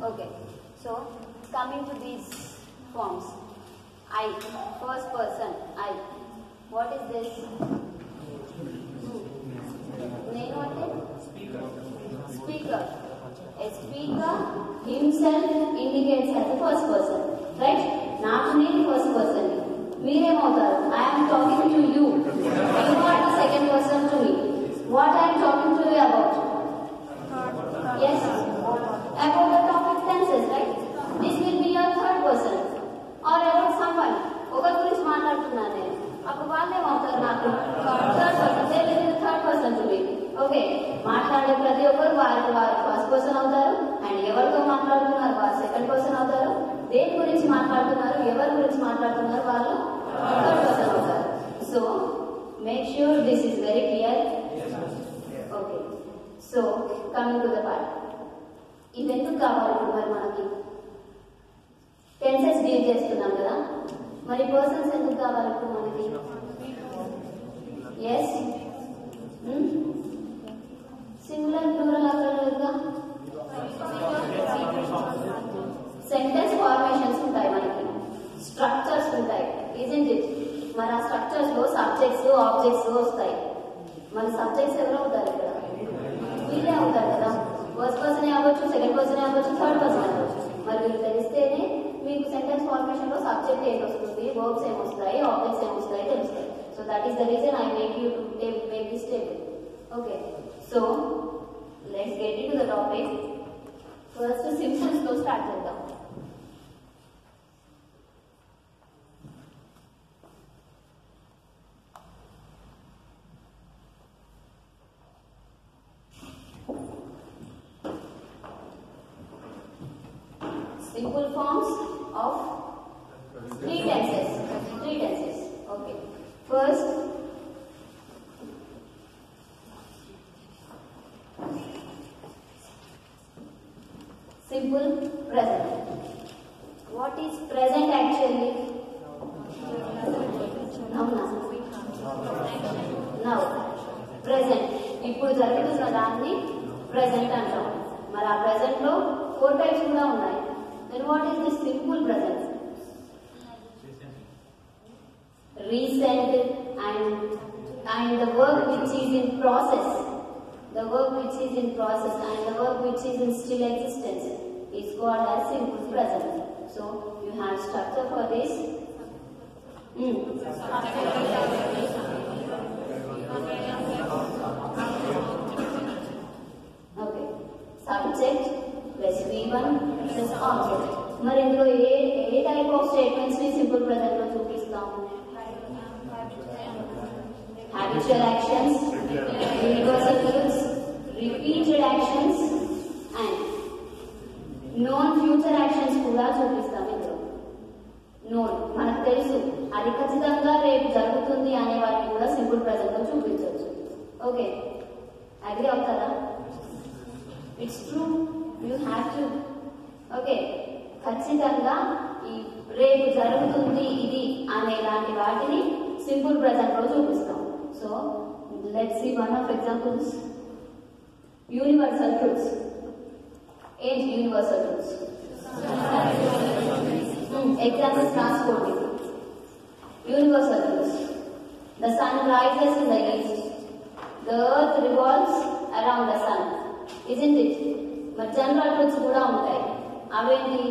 Okay, so coming to these forms, I, first person, I. What is this? Name what is? Speaker. A speaker himself indicates as a first person, right? Not me, first person. Mere mother, I am talking to you. You are the second person to me. What I am talking to you about? Yes, about the topic tenses, right? This will be your third person, or about someone. ఒకరి గురించి మాట్లాడుతున్నాను నేను. అప్పుడు వాళ్ళే అవుతారు నాకు third person. They will be the third person to me. Okay, మాట్లాడే ప్రతి ఒక్కరు వారికి వారు ఫస్ట్ పర్సన్ అవుతారు. అండ్ ఎవరితో మాట్లాడుతున్నారు వారు సెకండ్ పర్సన్ అవుతారు. దేని గురించి మాట్లాడుతున్నారు, ఎవరి గురించి మాట్లాడుతున్నారు వాళ్ళు థర్డ్ పర్సన్ అవుతారు. So make sure this is very clear. Okay, so coming to the part. ఇది ఎందుకు కావాలి ఇప్పుడు మరి మనకి? టెన్సెస్ డీల్ చేస్తున్నాం కదా, మరి పర్సన్స్ ఎందుకు కావాలి ఇప్పుడు మనకి? ఎస్, సింగులర్ ప్లూరల్ అక్కర్లేదుగా. సెంటెన్స్ ఫార్మేషన్స్ ఉంటాయి మనకి, స్ట్రక్చర్స్ ఉంటాయి, ఇజంట్ ఇట్? మరి ఆ స్ట్రక్చర్స్ లో సబ్జెక్ట్స్ ఆబ్జెక్ట్స్ వస్తాయి. మన సబ్జెక్ట్స్ ఎవరు అవుతారు ఇక్కడ? వీళ్ళే అవుతారు కదా. ఫస్ట్ పర్సన్ అవ్వచ్చు, సెకండ్ పర్సన్ అవ్వచ్చు, థర్డ్ పర్సన్ అవ్వచ్చు. మరి వీళ్ళు తెలిస్తేనే మీకు సెంటెన్స్ ఫార్మేషన్ లో సబ్జెక్ట్ ఏం వస్తుంది, వర్బ్స్ ఏం వస్తాయి, ఆబ్జెక్ట్స్ ఏం వస్తాయి తెలుస్తాయి. So that is the reason I make you to make this table. Okay, so let's get in to the topic. First సింపుల్స్ తో స్టార్ట్ చేద్దాం. Simple forms of three tenses. Three tenses. Okay. First, simple present. What is present actually? Now. Present. ఇప్పుడు జరుగుతున్న దాన్ని present అంటాం. మరి ఆ present లో 4 types కూడా ఉన్నాయి. Then what is the simple present? Recent and the work which is in process. The work which is in process and the work which is in still existence is called as simple present. So you have structure for this. Okay. Subject plus V1 plus object. మరి ఇందులో ఏ type of statements ని simple present లో చూపిస్తాం? Habitual actions, universal rules, repeated actions and known future actions కూడా చూపిస్తాం ఇందులో. Known మనకు తెలుసు, అది ఖచ్చితంగా రేపు జరుగుతుంది అనే వాటిని కూడా సింపుల్ ప్రెజెంట్ లో చూపించవచ్చు. ఓకే, అగ్రీ అవుతారా? It's true, you have to. Okay, ఖచ్చితంగా ఈ రేపు జరుగుతుంది ఇది అనే లాంటి వాటిని సింపుల్ ప్రెజెంట్ లో చూపిస్తాం. So let's see one of examples. Universal truths. ఏంటి యూనివర్సల్ ట్రూత్స్? ఎగ్జాంపుల్స్ రాసుకోండి. Universal truths. The sun rises in the east. The earth revolves around the sun. Isn't it? మరి జనరల్ ట్రూత్స్ కూడా ఉంటాయి. అవేంటి?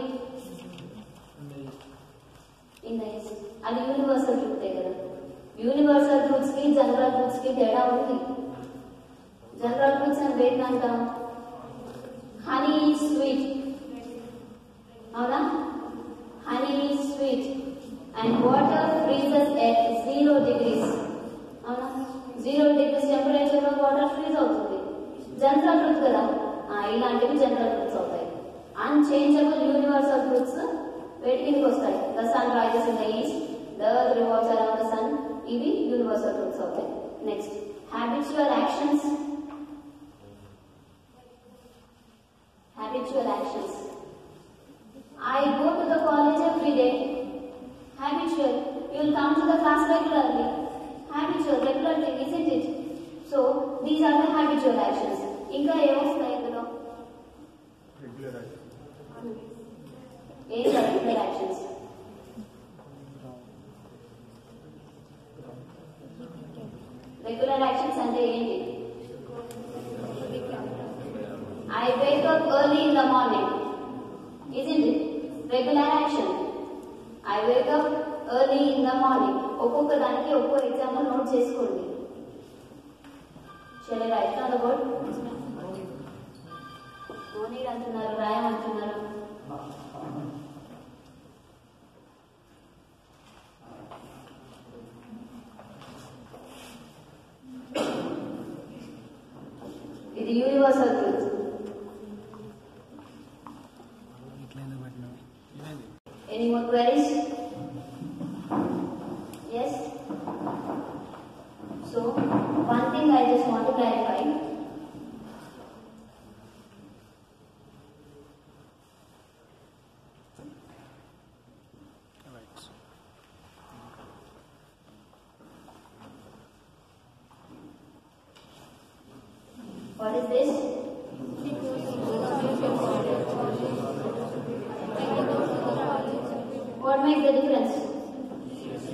అది universal ట్రూతే కదా. యూనివర్సల్ ట్రూత్స్ కి జనరల్ ట్రూత్స్ కి తేడా ఉంది. జనరల్ ట్రూత్స్ అని ఏంటంటాం? హనీ ఈజ్ స్వీట్, అవునా? Honey is sweet and water freezes at 0 degrees, అవునా? 0 degrees టెంపరేచర్ లో వాటర్ ఫ్రీజ్ అవుతుంది. జనరల్ ట్రూత్ కదా. ఇలాంటివి జనరల్ ట్రూత్స్ అవుతాయి. అన్చేంజబుల్ యూనివర్సల్ ట్రూత్స్ వేటికి వస్తాయి? The sun rises in the east, the earth revolves around the sun. ఇవి universal truths అవుతాయి. Next, habitual actions. Habitual actions. I go to the college every day. Habitual. You will come to the class regularly. Habitual, regular thing, isn't it? So these are the habitual actions. ఇంకా ఏమొస్తాయి ఇందులో? Regular actions. ఏం regular actions? Regular actions అంటే ఏంటి? I wake up early in the morning. Isn't it? Regular action. I wake up early in the morning. ఒక్కొక్క దానికి ఒక్కో example note చేసుకోండి. Shall I write down the word? No need అంటున్నారు, రాయమంటున్నారు. ఇది universal truth. Any more queries? Yes? So, one thing I just want to clarify. What is this? What makes the difference?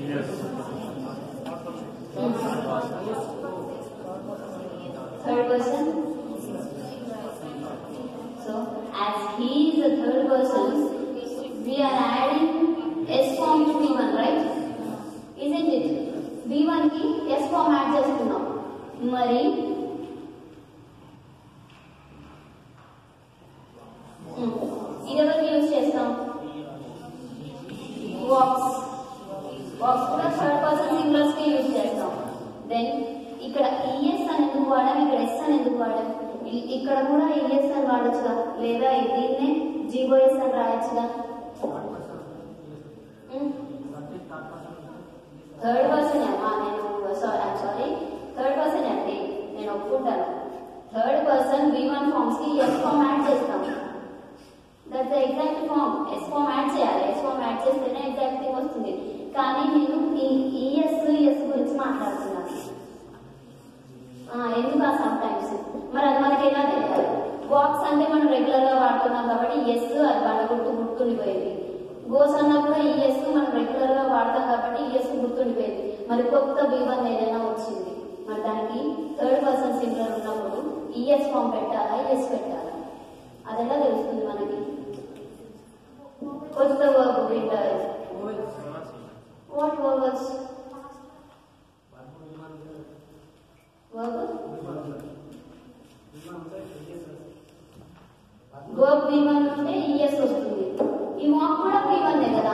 Yes. Third person. So, as he is the third person, we are adding S form to V1, right? Isn't it? V1 ki S form add చేస్తున్నాం. మరి ఇది ఎవరికి use చేస్తాం? Wax కూడా third person singulars కి use చేస్తాం. Then ఇక్కడ ES అని ఎందుకు వాడాం, ఇక్కడ ఎస్ అని ఎందుకు వాడాం? ఇక్కడ కూడా ఈఎస్ అని వాడచ్చుగా, లేదా దీన్నే జీఓఎస్ అని రాయొచ్చుగా. థర్డ్ పర్సన్ నేను సారీ థర్డ్ పర్సన్ అంటే నేను ఒప్పుకుంటాను. థర్డ్ పర్సన్ V1 ఫార్మ్స్ కి ఎస్ ఫార్మ్ యాడ్ చేస్తాం. That's the exact form. S form add చేయాలి. ఎస్ ఫార్మ్ యాడ్ చేస్తేనే ఎగ్జాక్ట్ థింగ్ వస్తుంది. కానీ నేను ఈఎస్ గురించి మాట్లాడుతున్నాను. ఎందుకు సమ్ టైమ్స్ మరి అది మనకి ఎలా తెలియాలి? వాక్స్ అంటే మనం రెగ్యులర్ గా వాడుతున్నాం కాబట్టి ఎస్ అది వాళ్ళ గుర్తుండిపోయేది. గోస్ అన్నా కూడా ఈఎస్ మనం రెగ్యులర్ గా వాడతాం కాబట్టి ఈఎస్ గుర్తుండిపోయేది. మరి కొత్త V1 ఏదైనా వచ్చింది, మరి దానికి థర్డ్ పర్సన్ సింగులర్ ఉన్నప్పుడు ఈఎస్ ఫార్మ్ పెట్టాలా, ఎస్ పెట్టాలా? అది ఎలా తెలుస్తుంది మనకి? కొత్త వర్బ్ వింటారు. What verbs? వర్బ్ V1 ఉంటే ఈఎస్ వస్తుంది. ఈ వాక్ కూడా V1 కదా.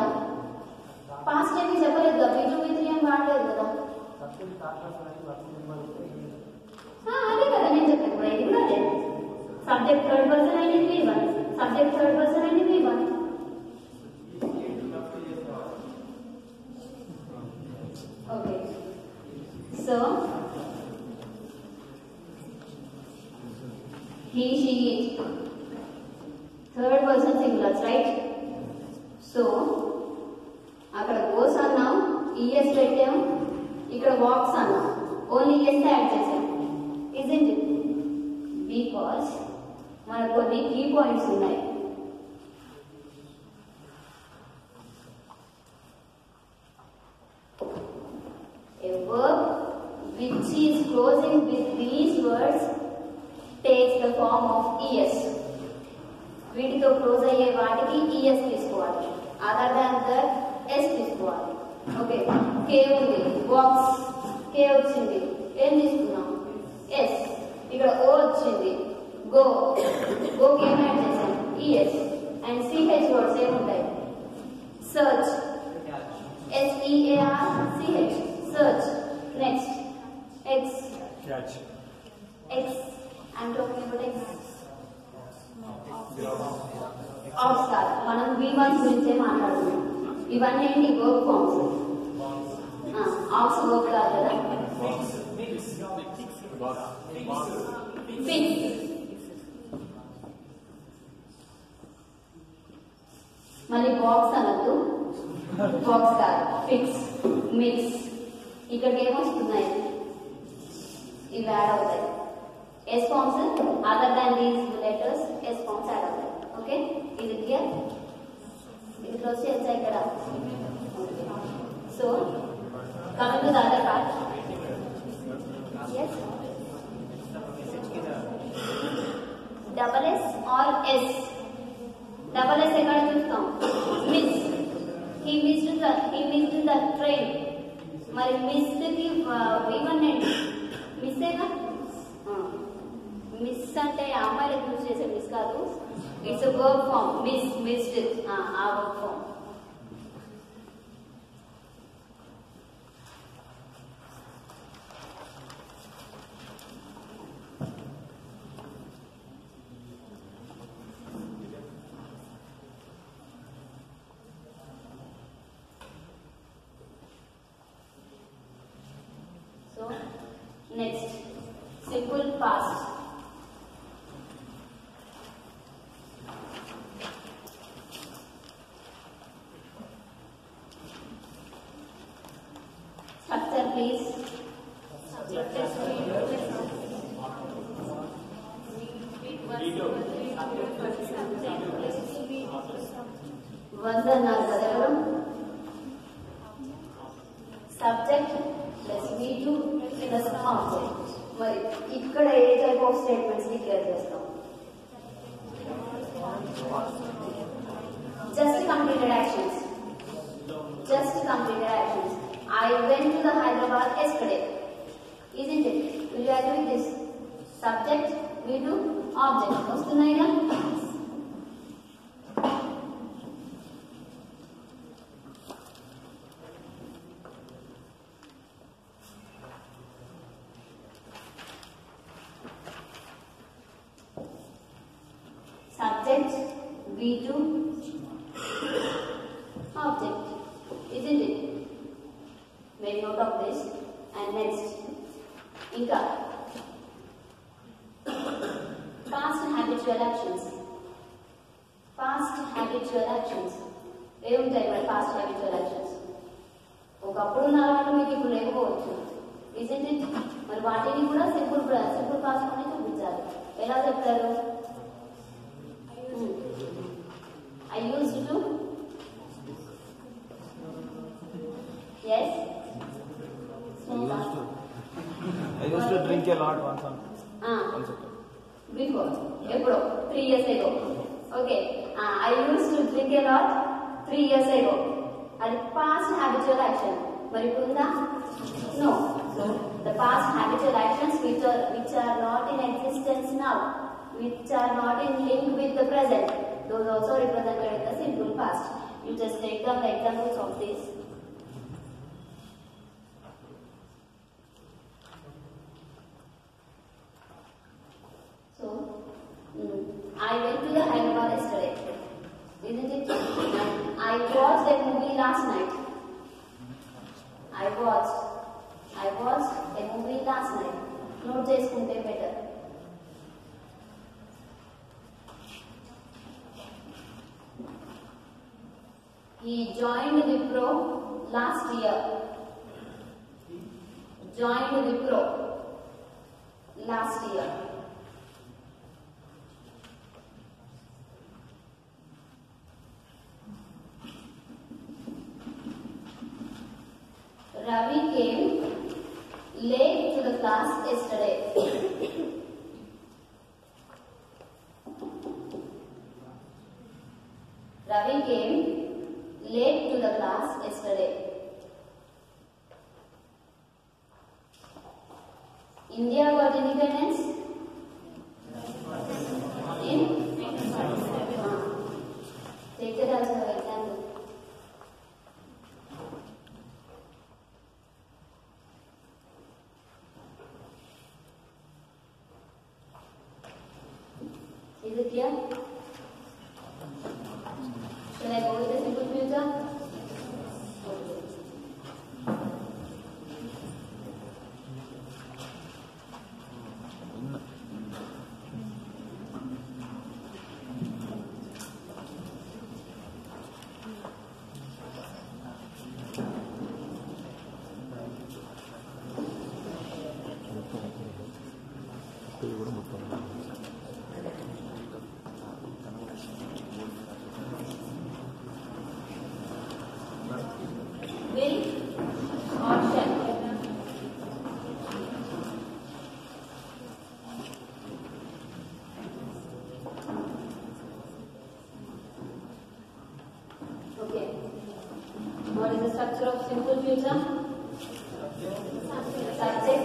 పాస్ట్ ఏమి చెప్పలేదు కదా, V2 V3 ఏం వాడలేదు కదా. అదే కదా నేను చెప్పాను. ఇది కూడా అదే. సబ్జెక్ట్ థర్డ్ పర్సన్ అయింది V1, సబ్జెక్ట్ థర్డ్ పర్సన్ అయింది V1. Okay, so he, she, it. Third person singulars, right? So, అక్కడ goes అన్నాం, es పెట్టాం, ఇక్కడ walks అన్నాం, ఓన్లీ es యాడ్ చేసాం. Isn't it? Because మనకు కొన్ని కీ పాయింట్స్ ఉన్నాయి. A verb which is closing with these words takes the form of es. వీటితో క్లోజ్ అయ్యే వాటికి es తీసుకోవాలి. అదర్ దాన్ దట్ s తీసుకోవాలి. ఓకే, k ఉంది, బాక్స్ k వచ్చింది, ఏం తీసుకున్నాం? s. ఇక్కడ o వచ్చింది, గో కి ఏం యాడ్ చేసాం? es. అండ్ ch వర్డ్స్ ఏముంటాయి? Search, search, search. Next, x, Catch. x. I'm talking about x. Ox కాదు, మనం V1 గురించే మాట్లాడుతున్నాం. ఇవన్నీ ఏంటి? Verb forms. ఆక్స్ వర్బ్ కాదు కదా. ఫిక్స్, మళ్ళీ బాక్స్ అనద్దు, బాక్స్ కాదు, ఫిక్స్, మిక్స్. ఇక్కడికి ఏమొస్తున్నాయి? ఇవి యాడ్ అవుతాయి. S forms other than these letters, S forms add అవుతాయి. Okay, is it clear? ఇది క్లోజ్ చేయొచ్చా ఇక్కడ? So coming to the other part. Yes. Double S or S? Double S ఎక్కడ చూస్తాం? Miss. He missed the train. మరి missed కి V1 ఏంటి? Miss ఏనా? మిస్ అంటే అమ్మాయిలకు యూజ్ చేసే మిస్ కాదు. It's verb form. మిస్డ్ ఆ verb form. So next, simple past. Structure, please. వందన్నారు కదా ఎవరు? Subject plus V2 plus object. మరి ఇక్కడ ఏ టైప్ ఆఫ్ స్టేట్మెంట్స్ డిక్లేర్ చేస్తాం? Just completed actions. Just completed actions. I went to the Hyderabad yesterday. Isn't it? Will you agree with this? Subject, V2, object. వస్తున్నాయిగా? Subject, V2, object. Isn't it? Make note of this. And next, ఇంకా past habitual actions. Past habitual actions. ఏముంటాయి మరి past habitual actions? ఒకప్పుడు ఉన్న అలవాటు మీకు ఇప్పుడు లేకపోవచ్చు. Isn't it? మరి వాటిని కూడా సింపుల్ past లోనే చూపించాలి. ఎలా చెప్తారు? I used to. Yes. I used to drink a lot once. Before. Epudo? 3 years ago. Okay. I used to drink a lot 3 years ago. Adi past habitual action. Mari ippuda? No. So the past habitual actions which are not in existence now, which are not in link with the present, those also represented in the simple past. You just take the examples of this. So, I went to the Hyderabad yesterday. Isn't it? I watched a movie last night. I watched a movie last night. Note చేసుకుంటే better. He joined Wipro last year. Joined Wipro last year. Ravi came late to the class yesterday. Ravi came late to the class yesterday. India got independence in take it as an example. Is it clear? Shall I go with the simple future? structure of simple future. Subject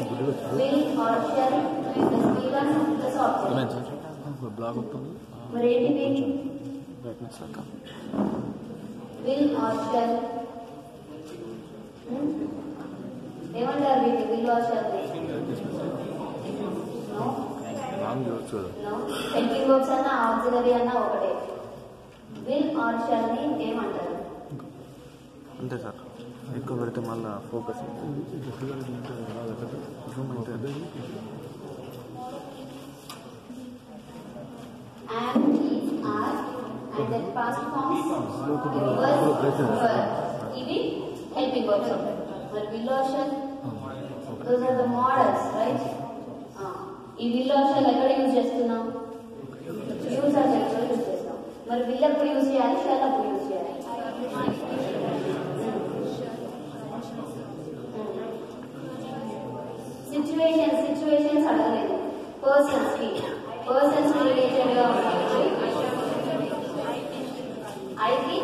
will or shall plus V1 plus object. Blog అవుతుంది మరి ఏంటిది? Brightness లెక్క Will or shall? ఏమంటారు వీటి will or shall? No. Wrong చూడొచ్చు కదా No. Helping verbs అన్నా auxiliary అన్నా ఒకటే. Will or shall ని ఏమంటారు? అంతే సార్ ఎక్కువ పెడితే మళ్ళీ focus And these are and then past forms ఇవి helping verbs ఉంటాయి. మరి will or shall? Those are the models, right? ఈ will or shall ఎక్కడ యూజ్ చేస్తున్నాం? యూజ్ ఆర్ దగ్గర యూజ్ చేస్తాం. మరి will ఎప్పుడు యూజ్ చేయాలి? shall ఎప్పుడు యూజ్ చేయాలి? సిచ్యువేషన్స్ అడగలేదు. పర్సన్స్ కి రిలేటెడ్ గా ఐకి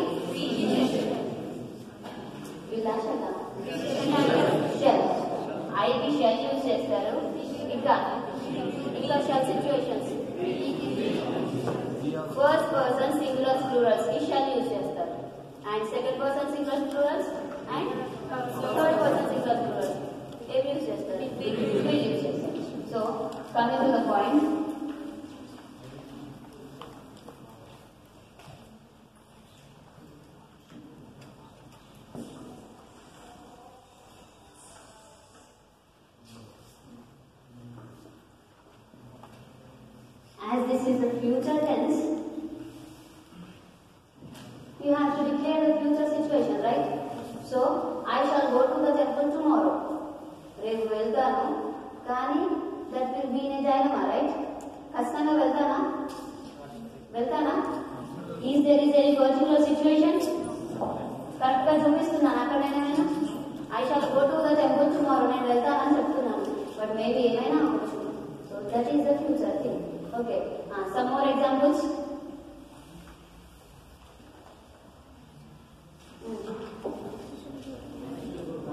షెల్ ఐకి షెల్ యూజ్ చేస్తారు. ఇంకా shall situations first person singulars plurals కి షెల్ యూజ్ చేస్తారు. And second person singulars plurals and third person singulars plurals ఏం యూజ్ చేస్తారు? will యూజ్ చేస్తారు. So coming to the point, as this is the future tense, you have to declare the future situation, right? So I shall go to the temple tomorrow. రేపు వెళ్తాను, కానీ that will be in a dilemma, right? ఖచ్చితంగా వెళ్తానా? Is there is any particular situation? Correct గా చూపిస్తున్నాను అక్కడ ఏమైనా? I shall go to the temple tomorrow, నేను వెళ్తానని చెప్తున్నాను, బట్ మేబీ ఏమైనా అవ్వచ్చు. So that is the future thing. Okay, some more examples.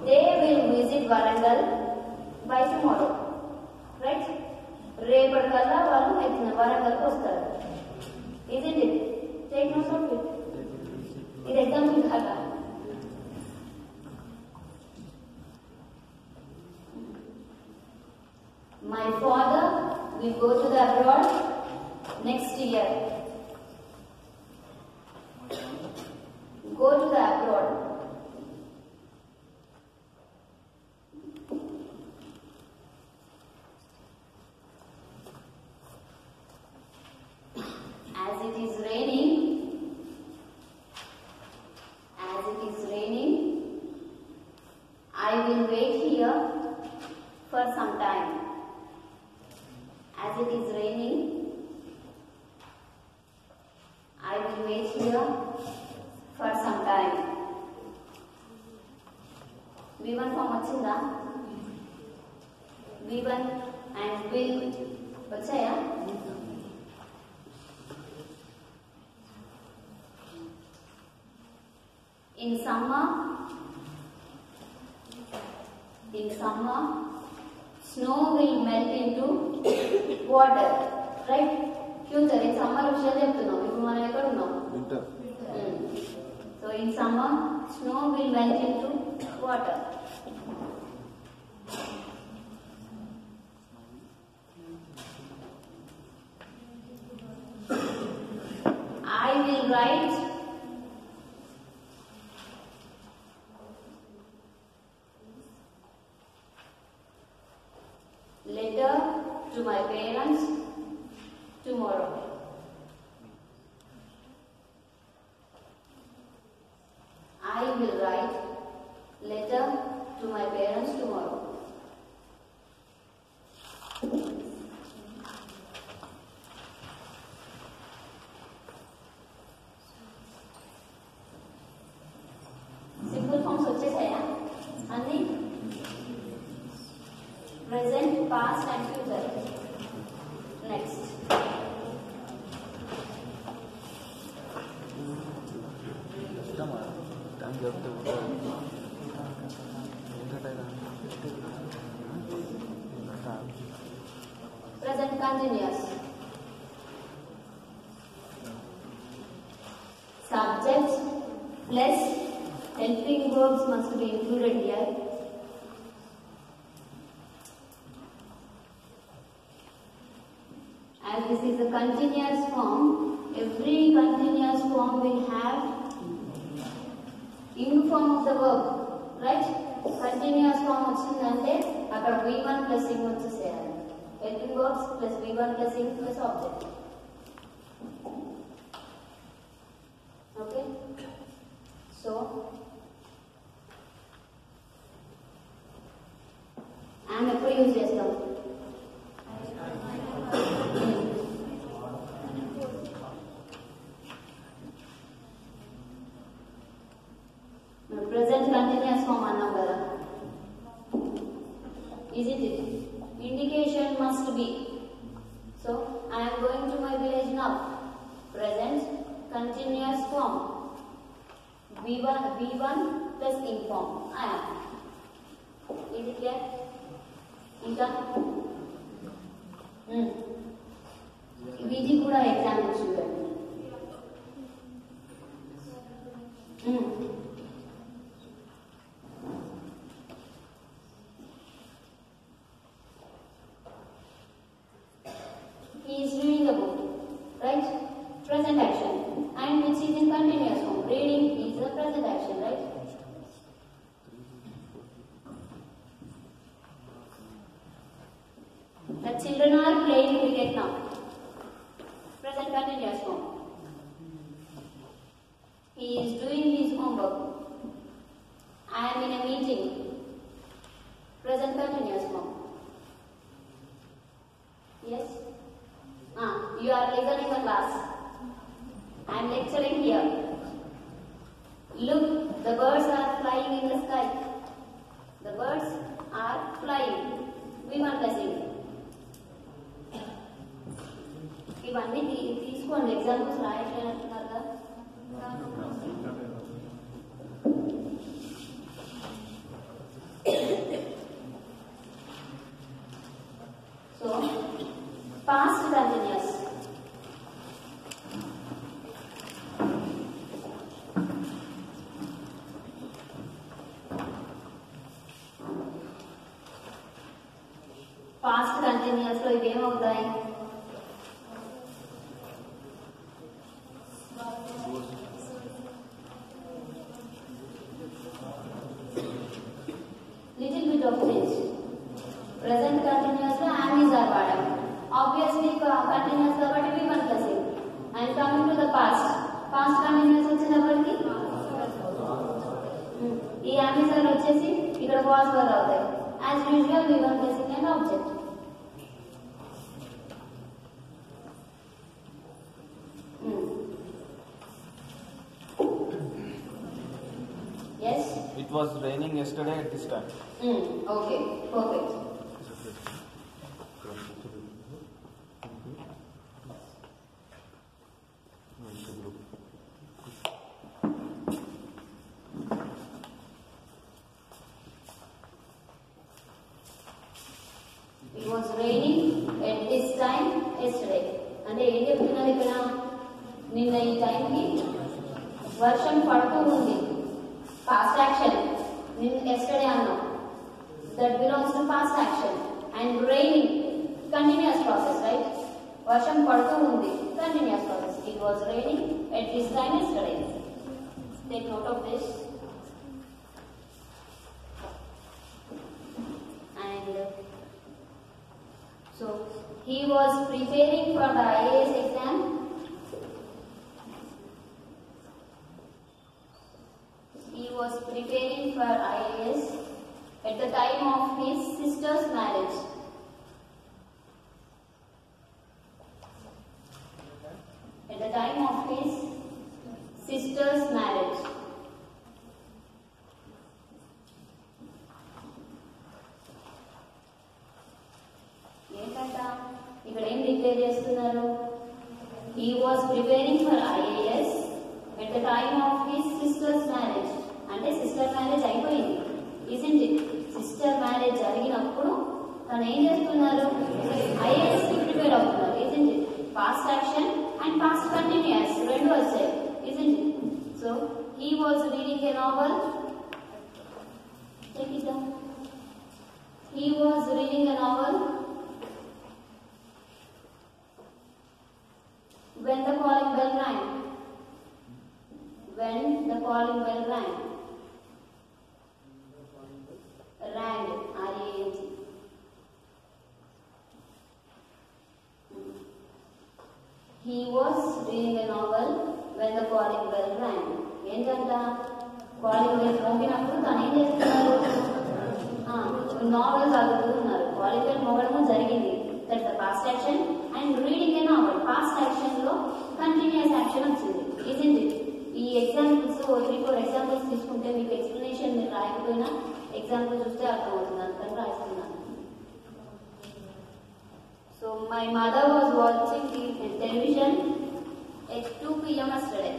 They will visit Warangal by tomorrow, right? రేపటికల్లా వాళ్ళు వరంగల్కి వస్తారు. Isn't it? Take note of it. ఇది ఎగ్జాంపుల్ కాదా? My father will go to the abroad next year. Go to the abroad. As it is raining, I will wait here for some time. As it is raining, I will wait here for some time. V1 form వచ్చిందా? V1 and will వచ్చాయా? In summer, snow will melt into water, right? Future in summer విషయాలు చెప్తున్నాం. ఇప్పుడు మనం ఎక్కడ ఉన్నాం? Winter. So in summer, snow will melt into water. I will write letter to my parents tomorrow. I will write letter to my parents tomorrow. Simple forms వచ్చేసాయా అన్ని? Present, past and future. Next. Time చెప్తే Present continuous. Subject plus helping verbs must be included here. As this is a continuous form, every continuous form will have in form of the verb, right? Continuous form వచ్చిందంటే అక్కడ V1 plus ing వచ్చేసేయాలి. Helping verbs plus V1 plus ing plus object. Okay? So, and ఎప్పుడు use చేస్తాం? Present continuous form అన్నాం కదా. Isn't it? Indication must be. So, I am going to my village now. Present continuous form. V1 plus ing form. I am. Is it clear? ఇంకా వీటి కూడా examples చూడండి. He is reading a book, right? Present action. And which is in continuous form. Reading is a present action, right? The children are playing cricket now. Present continuous form. He is doing his homework. I am in a meeting. Present continuous form. Yes? You are listening to class. I am lecturing here. Look, the birds are flying in the sky. The birds are flying. V1 plus ing. ఇవన్నీ తీసుకోండి, examples రాయట్లేనట్టున్నారు కదా. So past continuous. Past continuous లో ఇవేమవుతాయి? Little bit of change. Present continuous లో am is are వాడాం. Obviously continuous కాబట్టి V1 plus ing. And coming to the past continuous వచ్చేటప్పటికి ఈ am is are వచ్చేసి ఇక్కడ was were అవుతాయి. As usual V1 plus ing and object. Yes? It was raining yesterday at this time. Okay, perfect. It was raining at this time yesterday. అంటే ఏం చెప్తున్నారు ఇక్కడ? నిన్న ఈ టైంకి వర్షం పడుతూ ఉంది. Past action. Yesterday అన్నాం. That belongs to past action. And raining, continuous process, right? వర్షం పడుతూ ఉంది, continuous process. It was raining at this time yesterday. Take note of this. And so he was preparing for the IAS exam. He was preparing for IAS at the time of his sister's marriage. At the time of his sister's marriage. ఏంటంట ఇక్కడ ఏం declare చేస్తున్నారు? He was preparing for IAS at the time of his sister's marriage. అంటే sister marriage అయిపోయింది. Isn't it? Sister marriage జరిగినప్పుడు తను ఏం చేస్తున్నారు? ఐఏఎస్ కి ప్రిపేర్ అవుతున్నారు. isn't it? Past action and past continuous రెండు వచ్చాయి. isn't it? So he was reading a novel. Take it down. He was reading a novel when the calling bell rang. When the calling bell rang. Rang, R-A-N-G. He was reading a novel when the calling bell rang. ఏంటంట? Calling bell మోగినప్పుడు తను ఏం చేస్తున్నారు? Novel చదువుతున్నారు. Calling bell మోగడము జరిగింది. That's the past action. And reading a novel past action లో continuous action వచ్చింది. isn't it? ఈ ఎగ్జాంపుల్స్ 3-4 ఎగ్జాంపుల్స్ తీసుకుంటే మీకు ఎక్స్ప్లెనేషన్ మీరు రాయకపోయినా ఎగ్జాంపుల్ చూస్తే అర్థమవుతుంది. అందుకని రాస్తున్నాను. So my mother was watching television at 2 p.m. yesterday.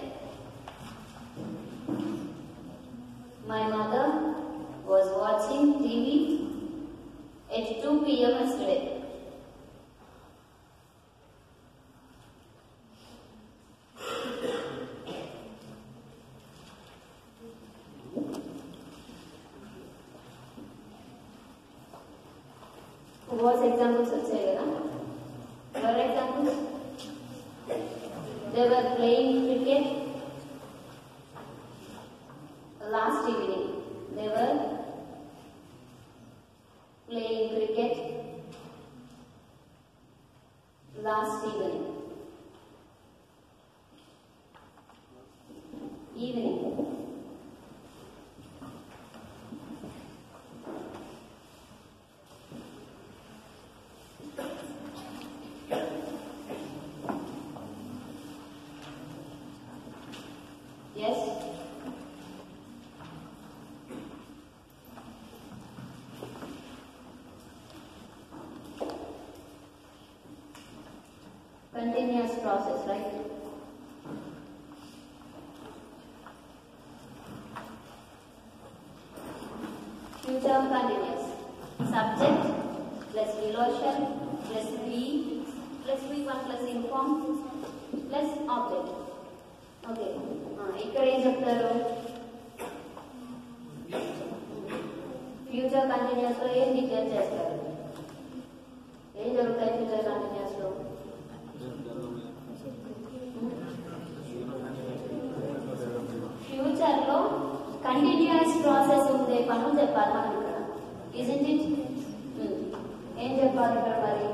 My mother was watching TV at 2 p.m. yesterday. Was examples వచ్చాయి కదా? For example, they were playing cricket last evening. They were playing cricket last evening. Evening. Yes. Continuous process, right? Future continuous. Subject plus relation plus be plus V1 plus inform plus object. Okay. ఇక్కడ ఏం చెప్తారు? Future continuous లో ఏం declare చేస్తారు? ఏం జరుగుతాయి future continuous లో? Future లో కంటిన్యూస్ ప్రాసెస్ ఉండే పనులు చెప్పాలి మనం ఇక్కడ. isn't it? ఏం చెప్పాలి ఇక్కడ మరి?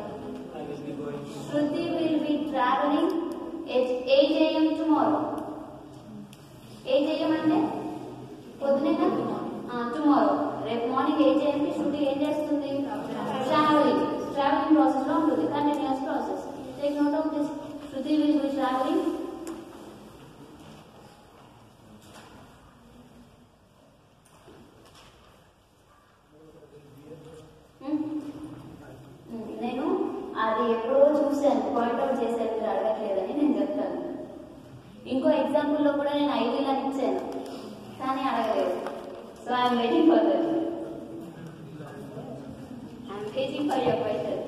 శృతి will be traveling at 8 a.m. tomorrow. 8 a.m. అంటే పొద్దునేనా? టుమారో రేపు మార్నింగ్ 8 a.m. కి శృతి ఏం చేస్తుంది? ట్రావెలింగ్ ప్రాసెస్ లో ఉంటుంది. Continuous process. Take note of this. Shruti will be traveling నేను అది ఎప్పుడో చూశాను, పాయింట్అవుట్ చేశాను, మీరు అడగట్లేదని నేను చెప్తాను. ఇంకో ఎగ్జాంపుల్ లో కూడా నేను ఐడియల్ అని ఇచ్చాను కానీ అడగలేదు. So I'm waiting for that. I'm waiting for your question.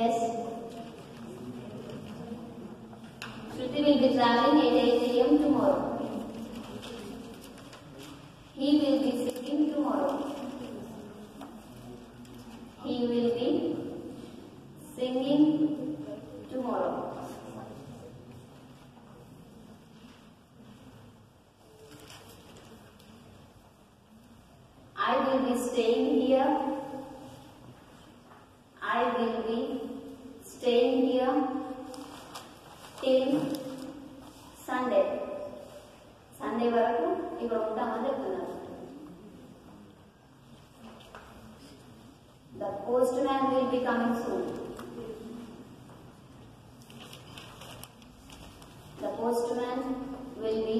Yes, Shruti will be traveling at 8 a.m. tomorrow. He will be singing tomorrow. He will be singing tomorrow. I will be staying here. I will be staying here till Sunday. Sunday వరకు ఇక్కడ ఉంటామని చెప్తున్నారు. The postman will be coming soon. The postman will be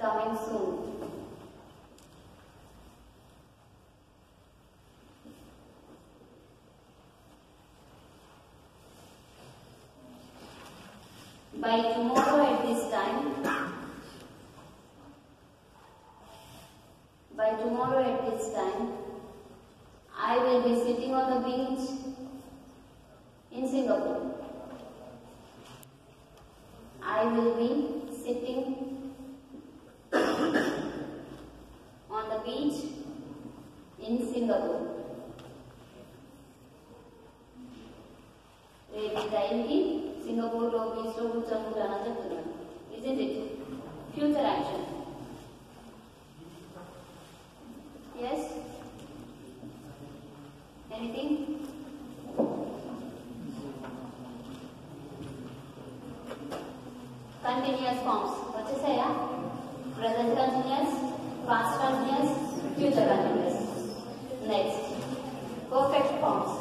coming soon. By tomorrow at this time, by tomorrow at this time, I will be sitting on the beach in Singapore. I will be sitting on the beach in Singapore. రేపు టైంకి సింగపూర్లో బీచ్లో కూర్చోకుంటానని చెప్తున్నాను. Isn't it? Future action. Yes? Anything? Continuous forms. వచ్చేసాయా? Present continuous, past continuous, future continuous. Next. Perfect forms.